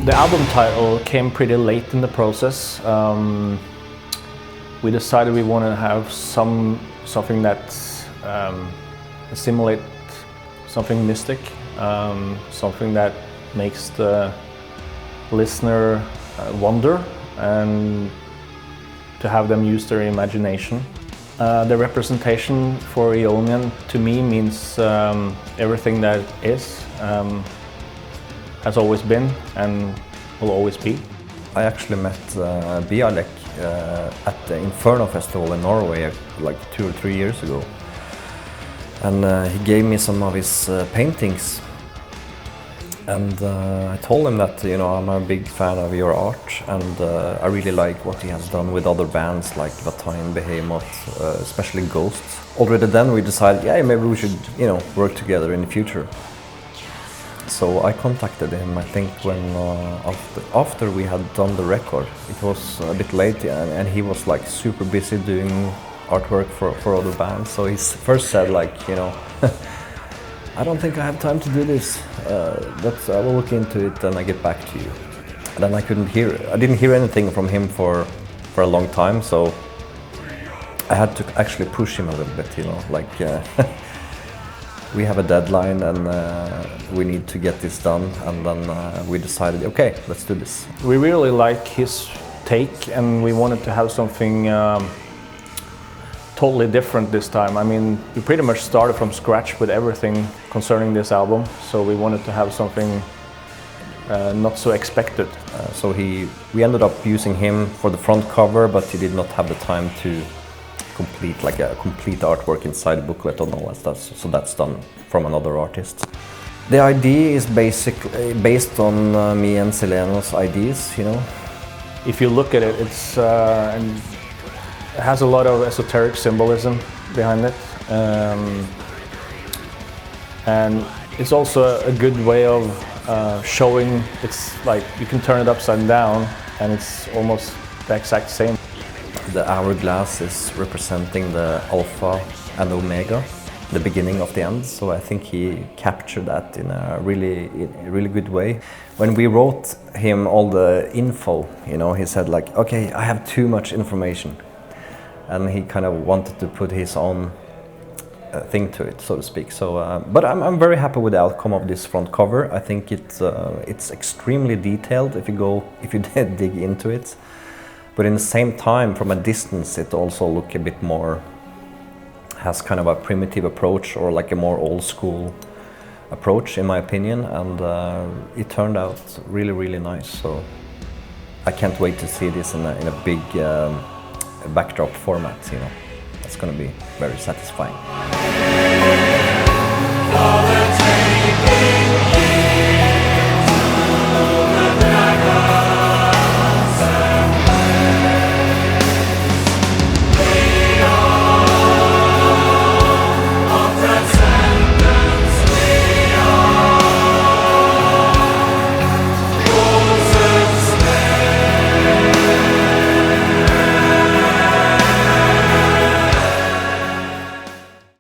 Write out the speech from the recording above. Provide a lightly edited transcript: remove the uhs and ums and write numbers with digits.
The album title came pretty late in the process. We decided we wanted to have something that simulate something mystic, something that makes the listener wonder and to have them use their imagination. The representation for Eonian to me means everything that is, has always been and will always be. I actually met Bialek at the Inferno Festival in Norway like 2 or 3 years ago. And he gave me some of his paintings. And I told him that, you know, I'm a big fan of your art, and I really like what he has done with other bands like Vatine, Behemoth, especially Ghosts. Already then we decided, yeah, maybe we should, you know, work together in the future. So I contacted him, I think, when after we had done the record. It was a bit late, and he was like super busy doing artwork for other bands. So he first said, like, you know, I don't think I have time to do this, but I will look into it and I get back to you. And then I didn't hear anything from him for a long time, so I had to actually push him a little bit, you know, like we have a deadline and we need to get this done, and then we decided, okay, let's do this. We really like his take, and we wanted to have something totally different this time. I mean, we pretty much started from scratch with everything concerning this album, so we wanted to have something not so expected. So we ended up using him for the front cover, but he did not have the time to complete like a complete artwork inside the booklet and all that stuff, so that's done from another artist. The idea is basically based on me and Seleno's ideas, you know. If you look at it, It has a lot of esoteric symbolism behind it, and it's also a good way of showing. It's like you can turn it upside down and it's almost the exact same. The hourglass is representing the alpha and omega, the beginning of the end, so I think he captured that in a really good way. When we wrote him all the info, you know, he said like, okay, I have too much information. And he kind of wanted to put his own thing to it, so to speak. So, but I'm very happy with the outcome of this front cover. I think it's extremely detailed if you dig into it. But in the same time, from a distance, it also looks a bit more, has kind of a primitive approach, or like a more old school approach, in my opinion. And it turned out really nice. So I can't wait to see this in a big backdrop format, you know. That's going to be very satisfying.